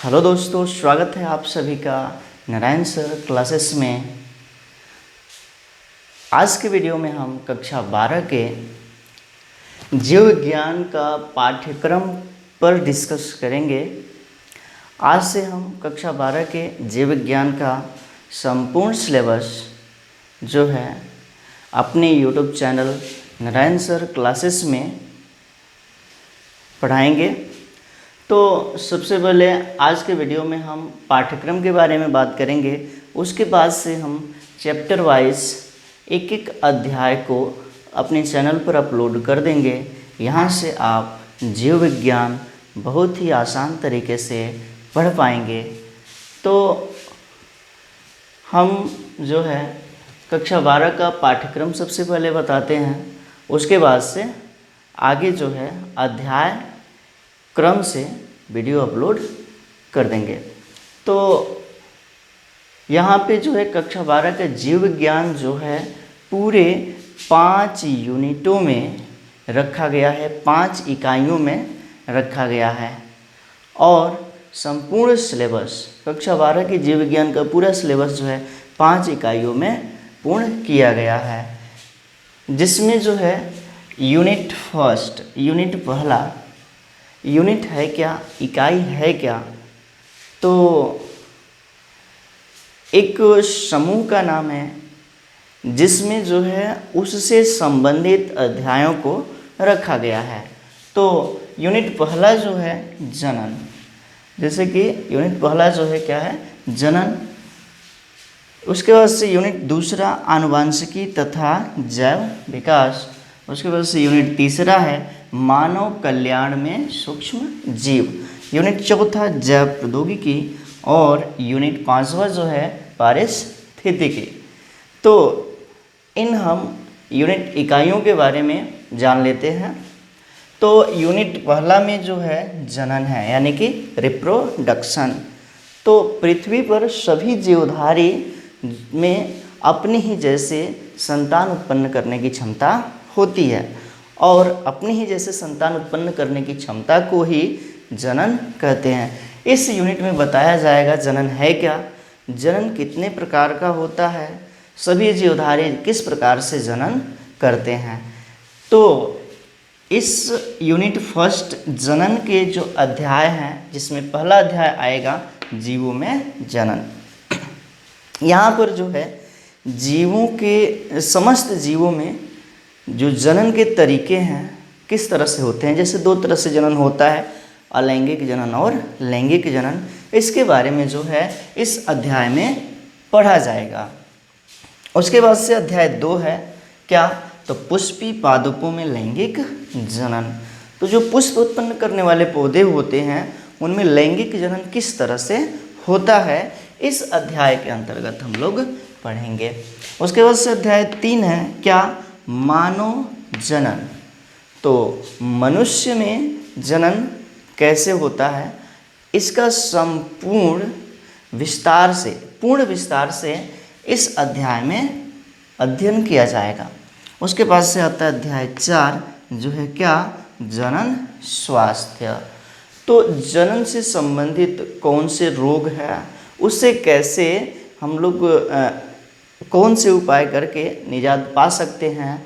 Hello दोस्तों, स्वागत है आप सभी का नारायण सर क्लासेस में। आज के वीडियो में हम कक्षा 12 के जीव विज्ञान का पाठ्यक्रम पर डिस्कस करेंगे। आज से हम कक्षा 12 के जीव विज्ञान का संपूर्ण सिलेबस जो है अपने YouTube channel Narayan sir classes में पढ़ाएंगे। तो सबसे पहले आज के वीडियो में हम पाठ्यक्रम के बारे में बात करेंगे। उसके बाद से हम चैप्टर वाइज एक एक अध्याय को अपने चैनल पर अपलोड कर देंगे। यहाँ से आप जीव विज्ञान बहुत ही आसान तरीके से पढ़ पाएंगे। तो हम जो है कक्षा 12 का पाठ्यक्रम सबसे पहले बताते हैं, उसके बाद से आगे जो है अध्याय क्रम से वीडियो अपलोड कर देंगे। तो यहाँ पे जो है कक्षा 12 का जीव विज्ञान जो है पूरे 5 यूनिटों में रखा गया है, 5 इकाइयों में रखा गया है। और संपूर्ण सिलेबस कक्षा 12 के जीव विज्ञान का पूरा सिलेबस जो है 5 इकाइयों में पूर्ण किया गया है, जिसमें जो है यूनिट फर्स्ट, यूनिट पहला, यूनिट है क्या, इकाई है क्या, तो एक समूह का नाम है जिसमें जो है उससे संबंधित अध्यायों को रखा गया है। तो यूनिट पहला जो है जनन, जैसे कि यूनिट पहला जो है क्या है, जनन। उसके बाद से यूनिट दूसरा आनुवांशिकी तथा जैव विकास। उसके बाद से यूनिट तीसरा है मानव कल्याण में सूक्ष्म जीव। यूनिट चौथा जैव प्रौद्योगिकी। और यूनिट पांचवा जो है पारिस्थितिकी। तो इन हम यूनिट इकाइयों के बारे में जान लेते हैं। तो यूनिट पहला में जो है जनन है, यानी कि रिप्रोडक्शन। तो पृथ्वी पर सभी जीवधारी में अपने ही जैसे संतान उत्पन्न करने की क्षमता होती है, और अपने ही जैसे संतान उत्पन्न करने की क्षमता को ही जनन कहते हैं। इस यूनिट में बताया जाएगा जनन है क्या, जनन कितने प्रकार का होता है, सभी जीवधारी किस प्रकार से जनन करते हैं। तो इस यूनिट फर्स्ट जनन के जो अध्याय हैं, जिसमें पहला अध्याय आएगा जीवों में जनन। यहाँ पर जो है जीवों के, समस्त जीवों में जो जनन के तरीके हैं किस तरह से होते हैं। जैसे 2 तरह से जनन होता है, अलैंगिक जनन और लैंगिक जनन। इसके बारे में जो है इस अध्याय में पढ़ा जाएगा। उसके बाद से अध्याय 2 है क्या, तो पुष्पी पादपों में लैंगिक जनन। तो जो पुष्प उत्पन्न करने वाले पौधे होते हैं उनमें लैंगिक जनन किस तरह से होता है, इस अध्याय के अंतर्गत हम लोग पढ़ेंगे। उसके बाद से अध्याय 3 है क्या, मानव जनन। तो मनुष्य में जनन कैसे होता है, इसका संपूर्ण विस्तार से, पूर्ण विस्तार से इस अध्याय में अध्ययन किया जाएगा। उसके बाद से आता है अध्याय 4 जो है क्या, जनन स्वास्थ्य। तो जनन से संबंधित कौन से रोग हैं, उससे कैसे हम लोग कौन से उपाय करके निजात पा सकते हैं,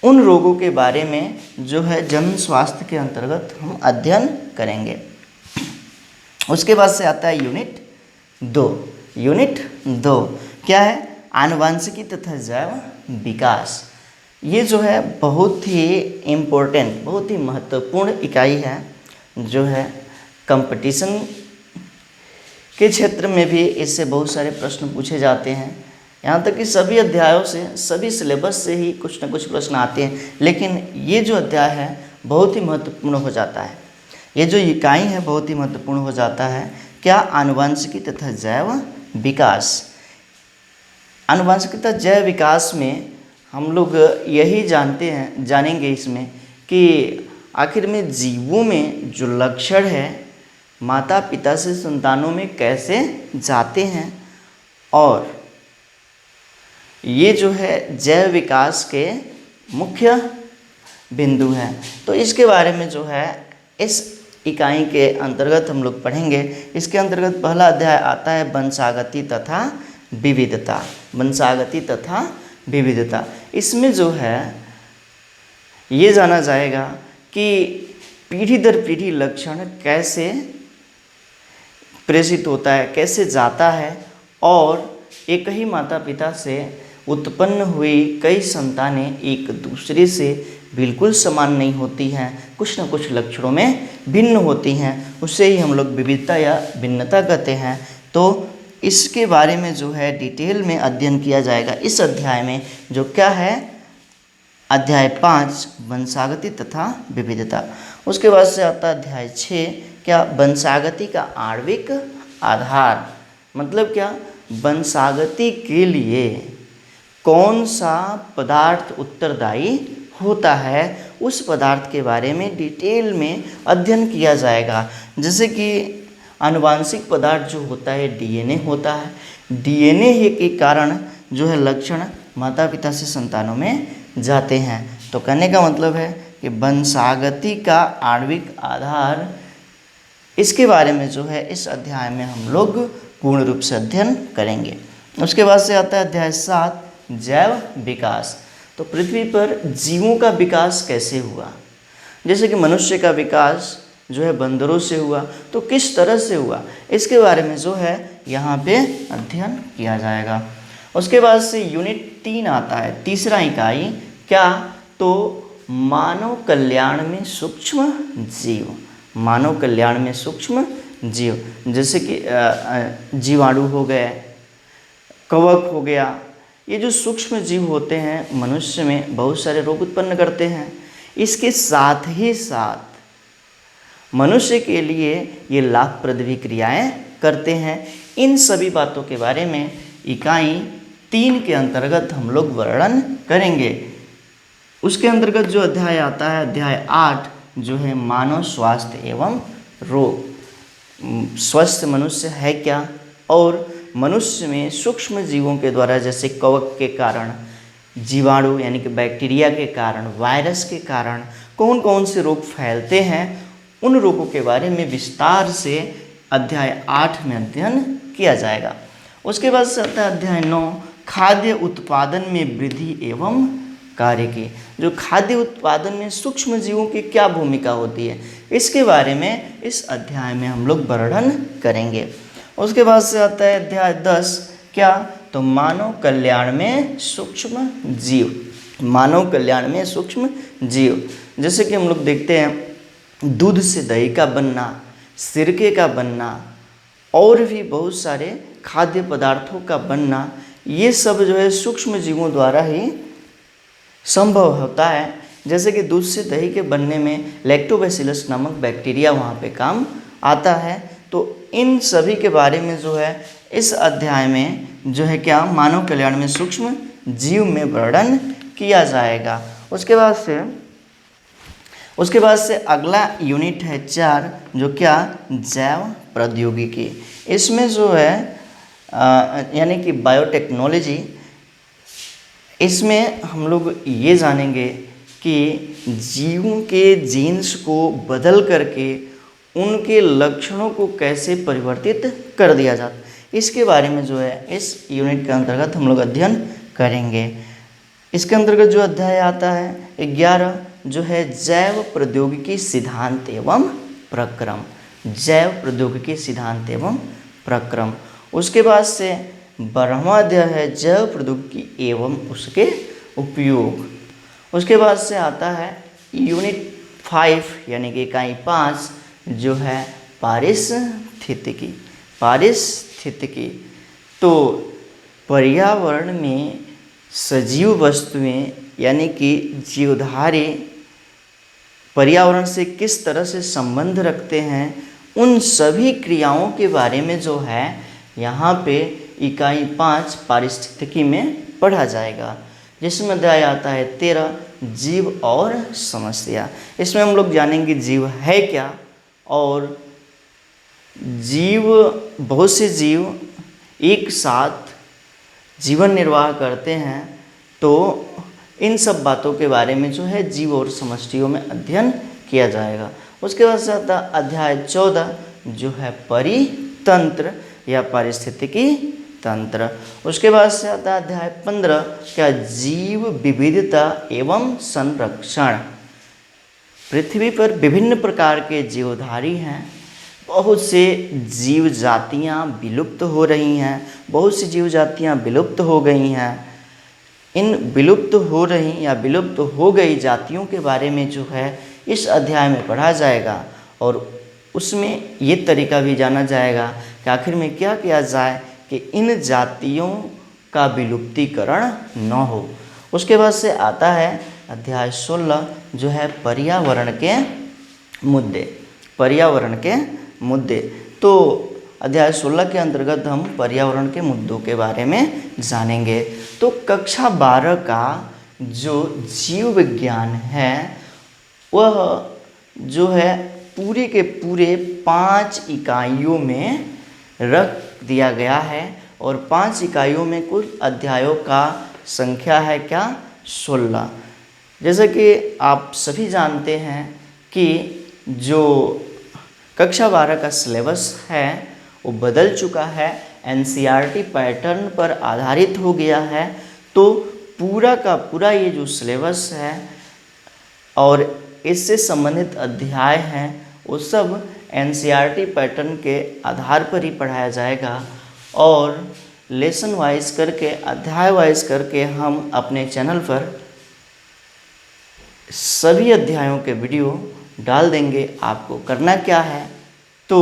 उन रोगों के बारे में जो है जन स्वास्थ्य के अंतर्गत हम अध्ययन करेंगे। उसके बाद से आता है यूनिट 2। यूनिट 2 क्या है, आनुवांशिकी तथा जैव विकास। ये जो है बहुत ही इम्पोर्टेंट, बहुत ही महत्वपूर्ण इकाई है, जो है कंपटीशन के क्षेत्र में भी इससे बहुत सारे प्रश्न पूछे जाते हैं। यहाँ तक कि सभी अध्यायों से, सभी सिलेबस से ही कुछ न कुछ प्रश्न आते हैं, लेकिन ये जो अध्याय है बहुत ही महत्वपूर्ण हो जाता है। ये जो इकाई है बहुत ही महत्वपूर्ण हो जाता है। क्या, आनुवांशिकी तथा जैव विकास। आनुवांशिकी तथा जैव विकास में हम लोग यही जानेंगे इसमें कि आखिर में जीवों में जो लक्षण है माता पिता से संतानों में कैसे जाते हैं, और ये जो है जैव विकास के मुख्य बिंदु हैं। तो इसके बारे में जो है इस इकाई के अंतर्गत हम लोग पढ़ेंगे। इसके अंतर्गत पहला अध्याय आता है वंशागति तथा विविधता। वंशागति तथा विविधता, इसमें जो है ये जाना जाएगा कि पीढ़ी दर पीढ़ी लक्षण कैसे प्रेषित होता है, कैसे जाता है, और एक ही माता पिता से उत्पन्न हुई कई संतानें एक दूसरे से बिल्कुल समान नहीं होती हैं, कुछ न कुछ लक्षणों में भिन्न होती हैं, उससे ही हम लोग विविधता या भिन्नता कहते हैं। तो इसके बारे में जो है डिटेल में अध्ययन किया जाएगा इस अध्याय में, जो क्या है अध्याय 5 वंशागति तथा विविधता। उसके बाद से आता है अध्याय 6 क्या वंशागति का आणविक आधार, मतलब क्या वंशागति के लिए कौन सा पदार्थ उत्तरदायी होता है, उस पदार्थ के बारे में डिटेल में अध्ययन किया जाएगा। जैसे कि आनुवांशिक पदार्थ जो होता है डीएनए होता है, डीएनए के कारण जो है लक्षण माता पिता से संतानों में जाते हैं। तो कहने का मतलब है कि वंशागति का आणविक आधार, इसके बारे में जो है इस अध्याय में हम लोग पूर्ण रूप से अध्ययन करेंगे। उसके बाद से आता है अध्याय 7 जैव विकास। तो पृथ्वी पर जीवों का विकास कैसे हुआ, जैसे कि मनुष्य का विकास जो है बंदरों से हुआ, तो किस तरह से हुआ, इसके बारे में जो है यहाँ पे अध्ययन किया जाएगा। उसके बाद से यूनिट 3 आता है, तीसरा इकाई क्या, तो मानव कल्याण में सूक्ष्म जीव। मानव कल्याण में सूक्ष्म जीव, जैसे कि जीवाणु हो गए, कवक हो गया, ये जो सूक्ष्म जीव होते हैं मनुष्य में बहुत सारे रोग उत्पन्न करते हैं। इसके साथ ही साथ मनुष्य के लिए ये लाभप्रद भी क्रियाएँ करते हैं। इन सभी बातों के बारे में इकाई 3 के अंतर्गत हम लोग वर्णन करेंगे। उसके अंतर्गत जो अध्याय आता है अध्याय 8 जो है मानव स्वास्थ्य एवं रोग। स्वस्थ मनुष्य है क्या, और मनुष्य में सूक्ष्म जीवों के द्वारा जैसे कवक के कारण, जीवाणु यानी कि बैक्टीरिया के कारण, वायरस के कारण कौन कौन से रोग फैलते हैं, उन रोगों के बारे में विस्तार से अध्याय 8 में अध्ययन किया जाएगा। उसके बाद से आता है अध्याय 9 खाद्य उत्पादन में वृद्धि एवं कार्य की। जो खाद्य उत्पादन में सूक्ष्म जीवों की क्या भूमिका होती है, इसके बारे में इस अध्याय में हम लोग वर्णन करेंगे। उसके बाद से आता है अध्याय 10 क्या, तो मानव कल्याण में सूक्ष्म जीव। मानव कल्याण में सूक्ष्म जीव, जैसे कि हम लोग देखते हैं दूध से दही का बनना, सिरके का बनना, और भी बहुत सारे खाद्य पदार्थों का बनना, ये सब जो है सूक्ष्म जीवों द्वारा ही संभव होता है। जैसे कि दूध से दही के बनने में लैक्टोबैसिलस नामक बैक्टीरिया वहाँ पे काम आता है। तो इन सभी के बारे में जो है इस अध्याय में जो है क्या मानव कल्याण में सूक्ष्म जीव में वर्णन किया जाएगा। उसके बाद से अगला यूनिट है 4 जो क्या जैव प्रौद्योगिकी। इसमें जो है यानी कि बायोटेक्नोलॉजी, इसमें हम लोग ये जानेंगे कि जीवों के जीन्स को बदल करके उनके लक्षणों को कैसे परिवर्तित कर दिया जाता है, इसके बारे में जो है इस यूनिट के अंतर्गत हम लोग अध्ययन करेंगे। इसके अंतर्गत जो अध्याय आता है 11 जो है जैव प्रौद्योगिकी सिद्धांत एवं प्रक्रम। जैव प्रौद्योगिकी सिद्धांत एवं प्रक्रम। उसके बाद से 12वां अध्याय है जैव प्रौद्योगिकी एवं उसके उपयोग। उसके बाद से आता है यूनिट 5 यानी कि इकाई 5 जो है पारिस्थितिकी। पारिस्थितिकी तो पर्यावरण में सजीव वस्तुएं यानी कि जीवधारी पर्यावरण से किस तरह से संबंध रखते हैं, उन सभी क्रियाओं के बारे में जो है यहाँ पे इकाई 5 पारिस्थितिकी में पढ़ा जाएगा। जिसमें अध्याय आता है 13 जीव और समस्या। इसमें हम लोग जानेंगे जीव है क्या, और जीव बहुत से जीव एक साथ जीवन निर्वाह करते हैं, तो इन सब बातों के बारे में जो है जीव और समष्टियों में अध्ययन किया जाएगा। उसके बाद से आता है अध्याय 14 जो है परितंत्र या पारिस्थितिकी तंत्र। उसके बाद से आता है अध्याय 15 क्या जीव विविधता एवं संरक्षण। पृथ्वी पर विभिन्न प्रकार के जीवधारी हैं, बहुत से जीव जातियाँ विलुप्त हो रही हैं, बहुत सी जीव जातियाँ विलुप्त हो गई हैं। इन विलुप्त हो रही या विलुप्त हो गई जातियों के बारे में जो है इस अध्याय में पढ़ा जाएगा और उसमें ये तरीका भी जाना जाएगा कि आखिर में क्या किया जाए कि इन जातियों का विलुप्तीकरण न हो। उसके बाद से आता है अध्याय 16 जो है पर्यावरण के मुद्दे। पर्यावरण के मुद्दे तो अध्याय 16 के अंतर्गत हम पर्यावरण के मुद्दों के बारे में जानेंगे। तो कक्षा 12 का जो जीव विज्ञान है वह जो है पूरे के पूरे 5 इकाइयों में रख दिया गया है और 5 इकाइयों में कुल अध्यायों का संख्या है क्या 16। जैसा कि आप सभी जानते हैं कि जो कक्षा 12 का सिलेबस है वो बदल चुका है, एनसीईआरटी पैटर्न पर आधारित हो गया है। तो पूरा का पूरा ये जो सिलेबस है और इससे संबंधित अध्याय हैं वो सब एनसीईआरटी पैटर्न के आधार पर ही पढ़ाया जाएगा और लेसन वाइज करके अध्याय वाइज करके हम अपने चैनल पर सभी अध्यायों के वीडियो डाल देंगे। आपको करना क्या है तो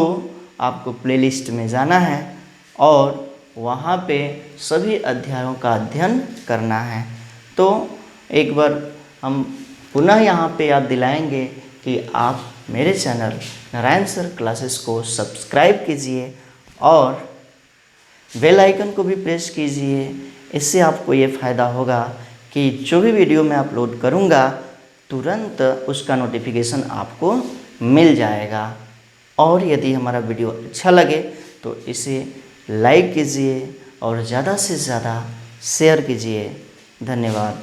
आपको प्लेलिस्ट में जाना है और वहाँ पे सभी अध्यायों का अध्ययन करना है। तो एक बार हम पुनः यहाँ पे याद दिलाएंगे कि आप मेरे चैनल नारायण सर क्लासेस को सब्सक्राइब कीजिए और बेल आइकन को भी प्रेस कीजिए। इससे आपको ये फ़ायदा होगा कि जो भी वीडियो मैं अपलोड करूँगा तुरंत उसका नोटिफिकेशन आपको मिल जाएगा। और यदि हमारा वीडियो अच्छा लगे तो इसे लाइक कीजिए और ज़्यादा से ज़्यादा शेयर कीजिए। धन्यवाद।